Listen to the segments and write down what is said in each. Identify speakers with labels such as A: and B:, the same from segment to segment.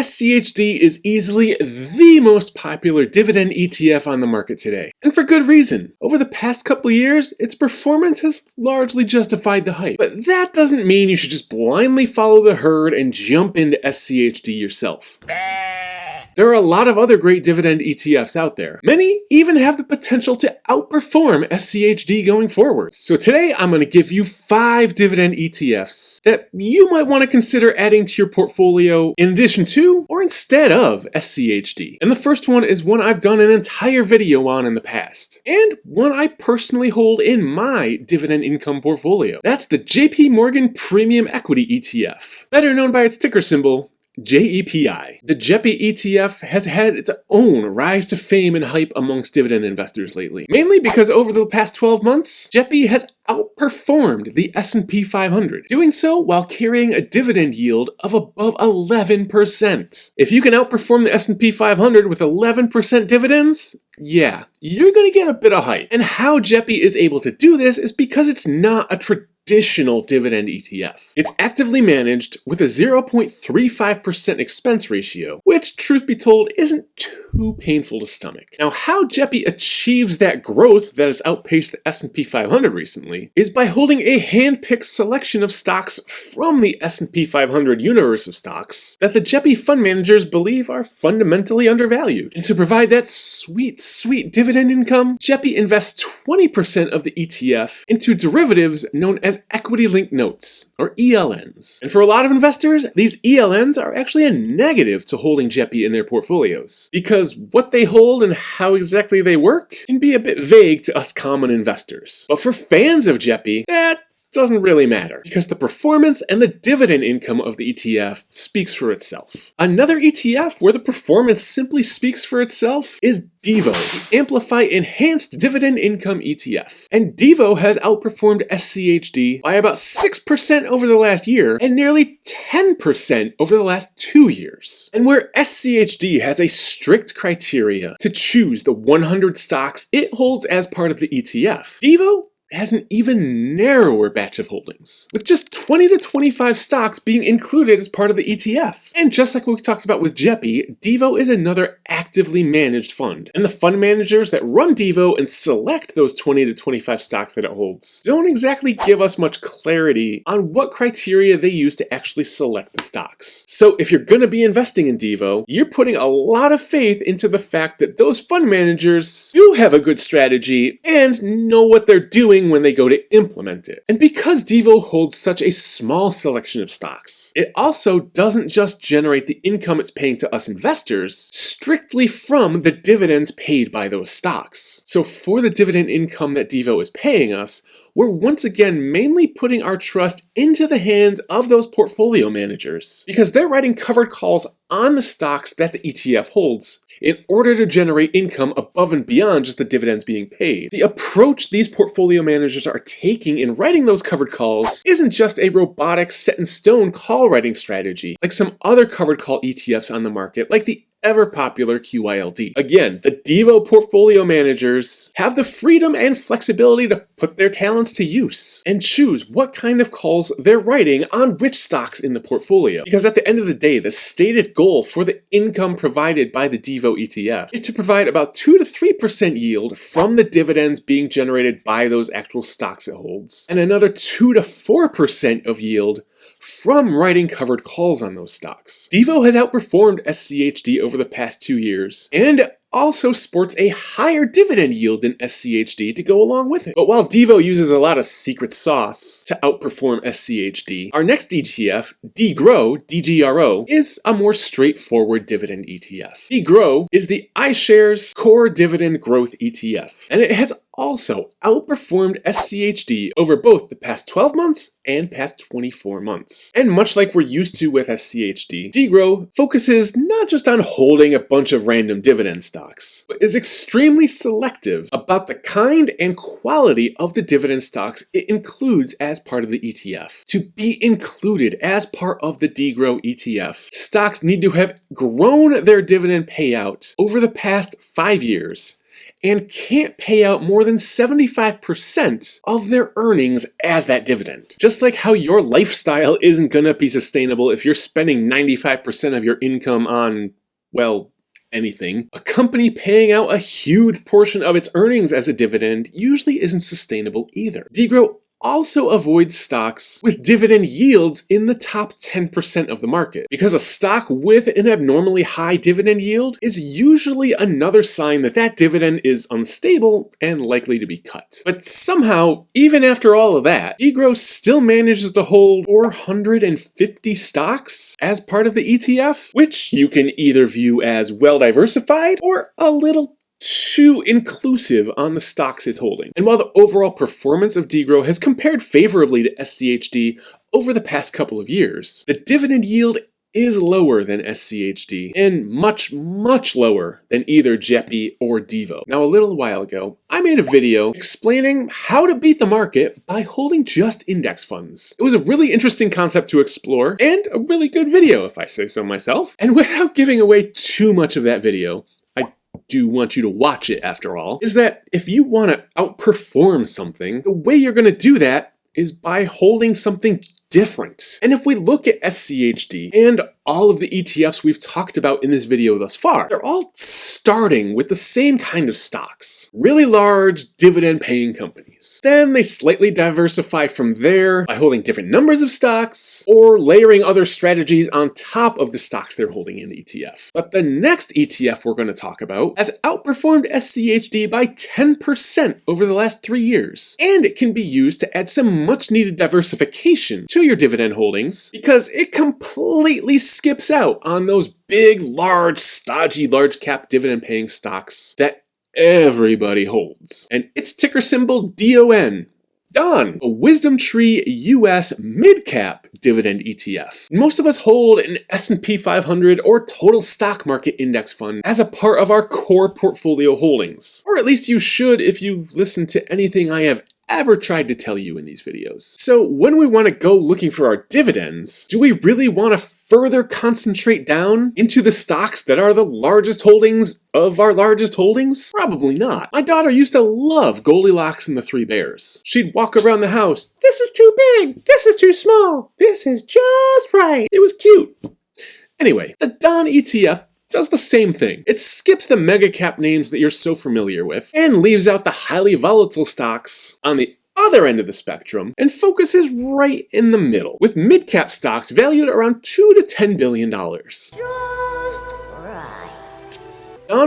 A: SCHD is easily the most popular dividend ETF on the market today, and for good reason. Over the past couple years, its performance has largely justified the hype, but that doesn't mean you should just blindly follow the herd and jump into SCHD yourself. There are a lot of other great dividend ETFs out there. Many even have the potential to outperform SCHD going forward. So today I'm going to give you 5 dividend ETFs that you might want to consider adding to your portfolio in addition to or instead of SCHD. And the first one is one I've done an entire video on in the past, and one I personally hold in my dividend income portfolio. That's the JP Morgan Premium Equity ETF, better known by its ticker symbol JEPI. The JEPI ETF has had its own rise to fame and hype amongst dividend investors lately, mainly because over the past 12 months, JEPI has outperformed the S&P 500, doing so while carrying a dividend yield of above 11%. If you can outperform the S&P 500 with 11% dividends, yeah, you're going to get a bit of hype. And how JEPI is able to do this is because it's not a traditional dividend ETF. It's actively managed with a 0.35% expense ratio, which, truth be told, isn't too painful to stomach. Now, how JEPI achieves that growth that has outpaced the S&P 500 recently is by holding a hand-picked selection of stocks from the S&P 500 universe of stocks that the JEPI fund managers believe are fundamentally undervalued. And to provide that sweet dividend income, JEPI invests 20% of the ETF into derivatives known as equity-linked notes, or ELNs. And for a lot of investors, these ELNs are actually a negative to holding JEPI in their portfolios, because what they hold and how exactly they work can be a bit vague to us common investors. But for fans of JEPI, that doesn't really matter, because the performance and the dividend income of the ETF speaks for itself. Another ETF where the performance simply speaks for itself is DIVO, the Amplify Enhanced Dividend Income ETF. And DIVO has outperformed SCHD by about 6% over the last year and nearly 10% over the last 2 years. And where SCHD has a strict criteria to choose the 100 stocks it holds as part of the ETF, DIVO has an even narrower batch of holdings, with just 20 to 25 stocks being included as part of the ETF. And just like we talked about with JEPI, DIVO is another actively managed fund. And the fund managers that run DIVO and select those 20 to 25 stocks that it holds don't exactly give us much clarity on what criteria they use to actually select the stocks. So if you're going to be investing in DIVO, you're putting a lot of faith into the fact that those fund managers do have a good strategy and know what they're doing when they go to implement it. And because DIVO holds such a small selection of stocks, it also doesn't just generate the income it's paying to us investors strictly from the dividends paid by those stocks. So for the dividend income that DIVO is paying us, we're once again mainly putting our trust into the hands of those portfolio managers, because they're writing covered calls on the stocks that the ETF holds in order to generate income above and beyond just the dividends being paid. The approach these portfolio managers are taking in writing those covered calls isn't just a robotic set-in-stone call writing strategy like some other covered call ETFs on the market, like the ever popular QYLD. Again, the DIVO portfolio managers have the freedom and flexibility to put their talents to use and choose what kind of calls they're writing on which stocks in the portfolio. Because at the end of the day, the stated goal for the income provided by the DIVO ETF is to provide about 2 to 3% yield from the dividends being generated by those actual stocks it holds, and another 2 to 4% of yield from writing covered calls on those stocks. DIVO has outperformed SCHD over the past 2 years, and also sports a higher dividend yield than SCHD to go along with it. But while DIVO uses a lot of secret sauce to outperform SCHD, our next ETF, DGRO, is a more straightforward dividend ETF. DGRO is the iShares Core Dividend Growth ETF, and it has also outperformed SCHD over both the past 12 months and past 24 months. And much like we're used to with SCHD, DGRO focuses not just on holding a bunch of random dividend stocks, but is extremely selective about the kind and quality of the dividend stocks it includes as part of the ETF. To be included as part of the DGRO ETF, stocks need to have grown their dividend payout over the past 5 years and can't pay out more than 75% of their earnings as that dividend. Just like how your lifestyle isn't gonna be sustainable if you're spending 95% of your income on, well, anything, a company paying out a huge portion of its earnings as a dividend usually isn't sustainable either. DGRO also avoids stocks with dividend yields in the top 10% of the market, because a stock with an abnormally high dividend yield is usually another sign that that dividend is unstable and likely to be cut. But somehow, even after all of that, DGRO still manages to hold 450 stocks as part of the ETF, which you can either view as well diversified or a little too inclusive on the stocks it's holding. And while the overall performance of DGRO has compared favorably to SCHD over the past couple of years, the dividend yield is lower than SCHD and much, much lower than either JEPI or DIVO. Now, a little while ago, I made a video explaining how to beat the market by holding just index funds. It was a really interesting concept to explore and a really good video, if I say so myself. And without giving away too much of that video, do want you to watch it after all, is that if you want to outperform something, the way you're going to do that is by holding something different. And if we look at SCHD and all of the ETFs we've talked about in this video thus far, they're all starting with the same kind of stocks. Really large dividend-paying companies. Then they slightly diversify from there by holding different numbers of stocks or layering other strategies on top of the stocks they're holding in the ETF. But the next ETF we're going to talk about has outperformed SCHD by 10% over the last 3 years. And it can be used to add some much-needed diversification to your dividend holdings because it completely skips out on those big, large, stodgy, large cap dividend paying stocks that everybody holds. And its ticker symbol DON. DON, a Wisdom Tree US mid-cap dividend ETF. Most of us hold an S&P 500 or total stock market index fund as a part of our core portfolio holdings. Or at least you should if you've listened to anything I have ever tried to tell you in these videos. So when we want to go looking for our dividends, do we really want to further concentrate down into the stocks that are the largest holdings of our largest holdings? Probably not. My daughter used to love Goldilocks and the Three Bears. She'd walk around the house, this is too big, this is too small, this is just right. It was cute. Anyway, the DON ETF does the same thing. It skips the mega cap names that you're so familiar with and leaves out the highly volatile stocks on the other end of the spectrum and focuses right in the middle with mid-cap stocks valued around $2 to $10 billion. DON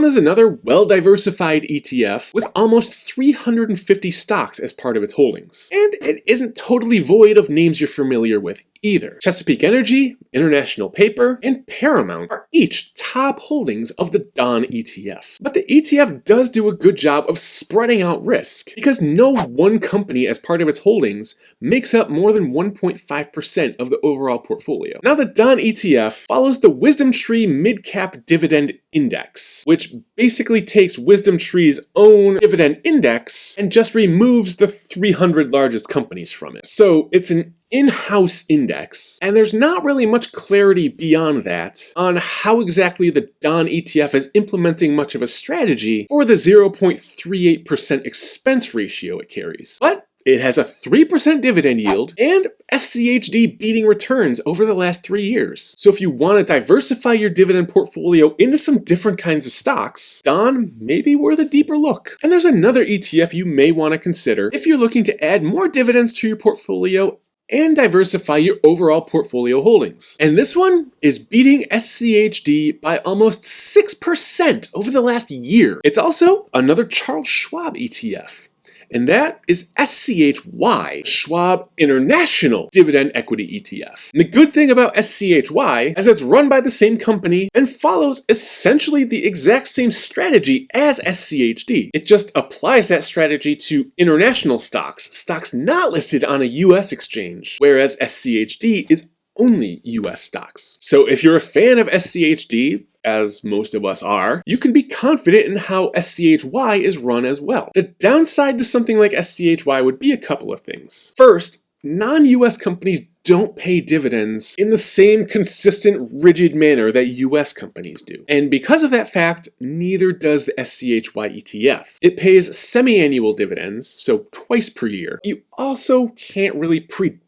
A: is another well-diversified ETF with almost 350 stocks as part of its holdings. And it isn't totally void of names you're familiar with either. Chesapeake Energy, International Paper, and Paramount are each top holdings of the DON ETF. But the ETF does do a good job of spreading out risk because no one company as part of its holdings makes up more than 1.5% of the overall portfolio. Now the DON ETF follows the Wisdom Tree Mid-Cap Dividend Index, which basically takes Wisdom Tree's own dividend index and just removes the 300 largest companies from it. So it's an in-house index, and there's not really much clarity beyond that on how exactly the DON ETF is implementing much of a strategy for the 0.38% expense ratio it carries. But it has a 3% dividend yield and SCHD beating returns over the last 3 years. So if you want to diversify your dividend portfolio into some different kinds of stocks, DON may be worth a deeper look. And there's another ETF you may want to consider if you're looking to add more dividends to your portfolio and diversify your overall portfolio holdings. And this one is beating SCHD by almost 6% over the last year. It's also another Charles Schwab ETF. And that is SCHY, Schwab International Dividend Equity ETF. And the good thing about SCHY is it's run by the same company and follows essentially the exact same strategy as SCHD. It just applies that strategy to international stocks not listed on a US exchange, whereas SCHD is only US stocks. So if you're a fan of SCHD, as most of us are, you can be confident in how SCHY is run as well. The downside to something like SCHY would be a couple of things. First, Non-US companies don't pay dividends in the same consistent, rigid manner that US companies do. And because of that fact, neither does the SCHY ETF. It pays semi-annual dividends, so twice per year. You also can't really predict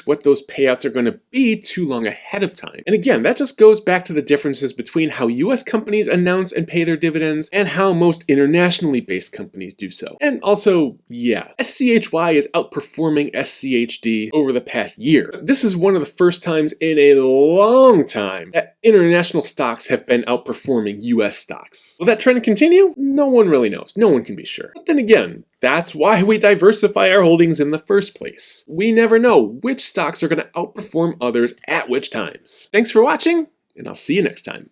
A: what those payouts are going to be too long ahead of time. And again, that just goes back to the differences between how US companies announce and pay their dividends and how most internationally based companies do so. And also, yeah, SCHY is outperforming SCHD over the past year. This is one of the first times in a long time that international stocks have been outperforming US stocks. Will that trend continue? No one really knows. No one can be sure. But then again, that's why we diversify our holdings in the first place. We never know which stocks are going to outperform others at which times. Thanks for watching, and I'll see you next time.